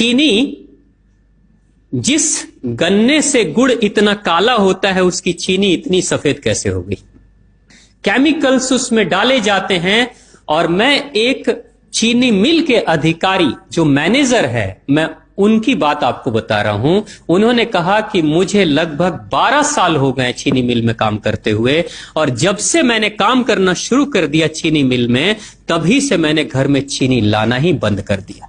चीनी, जिस गन्ने से गुड़ इतना काला होता है उसकी चीनी इतनी सफेद कैसे हो गई? केमिकल्स उसमें डाले जाते हैं। और मैं एक चीनी मिल के अधिकारी जो मैनेजर है, मैं उनकी बात आपको बता रहा हूं। उन्होंने कहा कि मुझे लगभग 12 साल हो गए चीनी मिल में काम करते हुए, और जब से मैंने काम करना शुरू कर दिया चीनी मिल में, तभी से मैंने घर में चीनी लाना ही बंद कर दिया।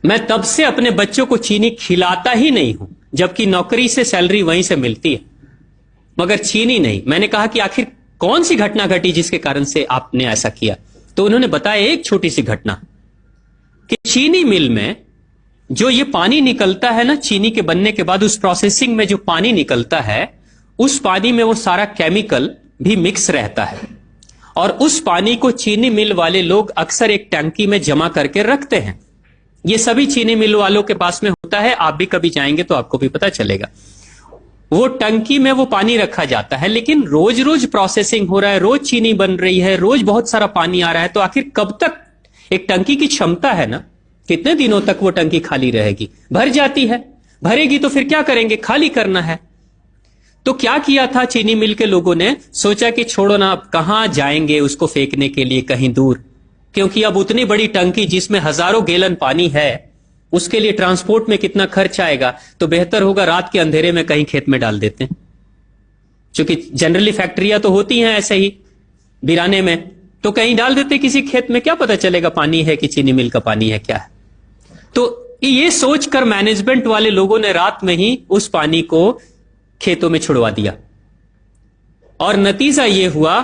मैं तब से अपने बच्चों को चीनी खिलाता ही नहीं हूं, जबकि नौकरी से सैलरी वहीं से मिलती है, मगर चीनी नहीं। मैंने कहा कि आखिर कौन सी घटना घटी जिसके कारण से आपने ऐसा किया? तो उन्होंने बताया एक छोटी सी घटना कि चीनी मिल में जो ये पानी निकलता है ना, चीनी के बनने के बाद उस प्रोसेसिंग में जो पानी निकलता है, उस पानी में वो सारा केमिकल भी मिक्स रहता है, और उस पानी को चीनी मिल वाले लोग अक्सर एक टंकी में जमा करके रखते हैं। ये सभी चीनी मिल वालों के पास में होता है, आप भी कभी जाएंगे तो आपको भी पता चलेगा। वो टंकी में वो पानी रखा जाता है, लेकिन रोज रोज प्रोसेसिंग हो रहा है, रोज चीनी बन रही है, रोज बहुत सारा पानी आ रहा है, तो आखिर कब तक? एक टंकी की क्षमता है ना, कितने दिनों तक वो टंकी खाली रहेगी? भर जाती है, भरेगी तो फिर क्या करेंगे? खाली करना है। तो क्या किया था चीनी मिल के लोगों ने? सोचा कि छोड़ो ना, अब कहां जाएंगे उसको फेंकने के लिए कहीं दूर, क्योंकि अब उतनी बड़ी टंकी जिसमें हजारों गैलन पानी है, उसके लिए ट्रांसपोर्ट में कितना खर्च आएगा, तो बेहतर होगा रात के अंधेरे में कहीं खेत में डाल देते हैं। क्योंकि जनरली फैक्ट्रियां तो होती हैं ऐसे ही बिराने में, तो कहीं डाल देते किसी खेत में, क्या पता चलेगा पानी है कि चीनी मिल का पानी है क्या है। तो ये सोचकर मैनेजमेंट वाले लोगों ने रात में ही उस पानी को खेतों में छुड़वा दिया, और नतीजा यह हुआ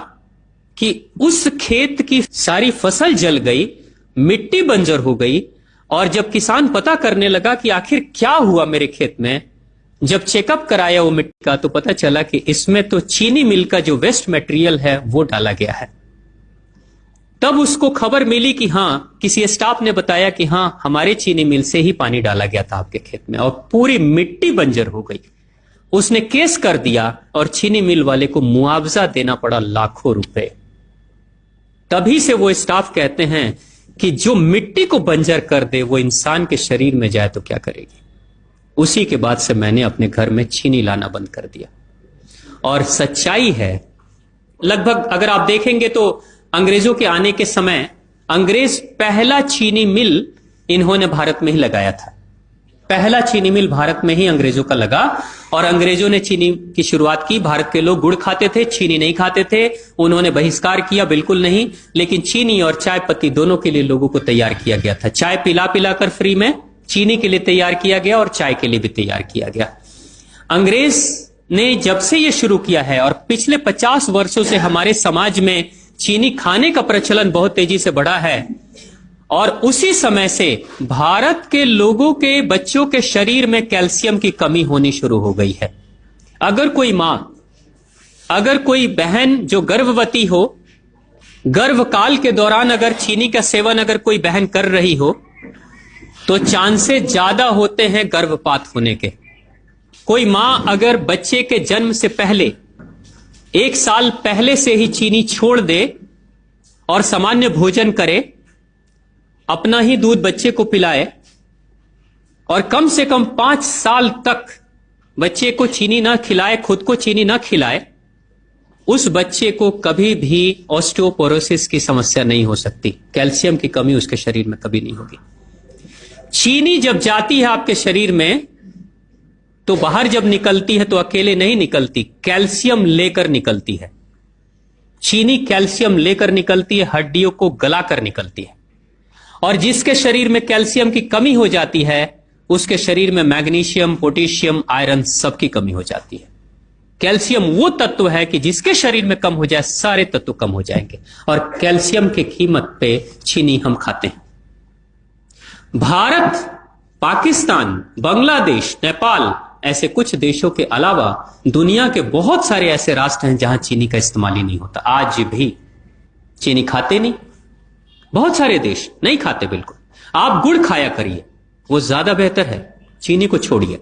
कि उस खेत की सारी फसल जल गई, मिट्टी बंजर हो गई। और जब किसान पता करने लगा कि आखिर क्या हुआ मेरे खेत में, जब चेकअप कराया वो मिट्टी का, तो पता चला कि इसमें तो चीनी मिल का जो वेस्ट मटेरियल है वो डाला गया है। तब उसको खबर मिली कि हां, किसी स्टाफ ने बताया कि हां, हमारे चीनी मिल से ही पानी डाला गया था आपके खेत में, और पूरी मिट्टी बंजर हो गई। उसने केस कर दिया और चीनी मिल वाले को मुआवजा देना पड़ा लाखों रुपए। तभी से वो स्टाफ कहते हैं कि जो मिट्टी को बंजर कर दे वो इंसान के शरीर में जाए तो क्या करेगी। उसी के बाद से मैंने अपने घर में चीनी लाना बंद कर दिया। और सच्चाई है, लगभग अगर आप देखेंगे तो अंग्रेजों के आने के समय अंग्रेज पहला चीनी मिल इन्होंने भारत में ही लगाया था। पहला चीनी मिल भारत में ही अंग्रेजों का लगा, और अंग्रेजों ने चीनी की शुरुआत की। भारत के लोग गुड़ खाते थे, चीनी नहीं खाते थे। उन्होंने बहिष्कार किया, बिल्कुल नहीं, लेकिन चीनी और चाय पत्ती दोनों के लिए लोगों को तैयार किया गया था। चाय पिला पिलाकर फ्री में, चीनी के लिए तैयार किया गया और चाय के लिए भी तैयार किया गया। अंग्रेज ने जब से यह शुरू किया है, और पिछले 50 वर्षों से हमारे समाज में चीनी खाने का प्रचलन बहुत तेजी से बढ़ा है, और उसी समय से भारत के लोगों के बच्चों के शरीर में कैल्शियम की कमी होनी शुरू हो गई है। अगर कोई मां, अगर कोई बहन जो गर्भवती हो, गर्भकाल के दौरान अगर चीनी का सेवन अगर कोई बहन कर रही हो, तो चांसेस ज्यादा होते हैं गर्भपात होने के। कोई मां अगर बच्चे के जन्म से पहले 1 साल पहले से ही चीनी छोड़ दे और सामान्य भोजन करे, अपना ही दूध बच्चे को पिलाए, और कम से कम 5 साल तक बच्चे को चीनी ना खिलाए, खुद को चीनी ना खिलाए, उस बच्चे को कभी भी ऑस्टियोपोरोसिस की समस्या नहीं हो सकती। कैल्शियम की कमी उसके शरीर में कभी नहीं होगी। चीनी जब जाती है आपके शरीर में, तो बाहर जब निकलती है तो अकेले नहीं निकलती, कैल्शियम लेकर निकलती है। चीनी कैल्शियम लेकर निकलती है, हड्डियों को गलाकर निकलती है। और जिसके शरीर में कैल्शियम की कमी हो जाती है, उसके शरीर में मैग्नीशियम, पोटेशियम, आयरन सबकी कमी हो जाती है। कैल्शियम वो तत्व है कि जिसके शरीर में कम हो जाए, सारे तत्व कम हो जाएंगे, और कैल्शियम की कीमत पे चीनी हम खाते हैं। भारत, पाकिस्तान, बांग्लादेश, नेपाल, ऐसे कुछ देशों के अलावा दुनिया के बहुत सारे ऐसे राष्ट्र हैं जहां चीनी का इस्तेमाल ही नहीं होता। आज भी चीनी खाते नहीं, बहुत सारे देश नहीं खाते बिल्कुल। आप गुड़ खाया करिए, वो ज्यादा बेहतर है, चीनी को छोड़िए।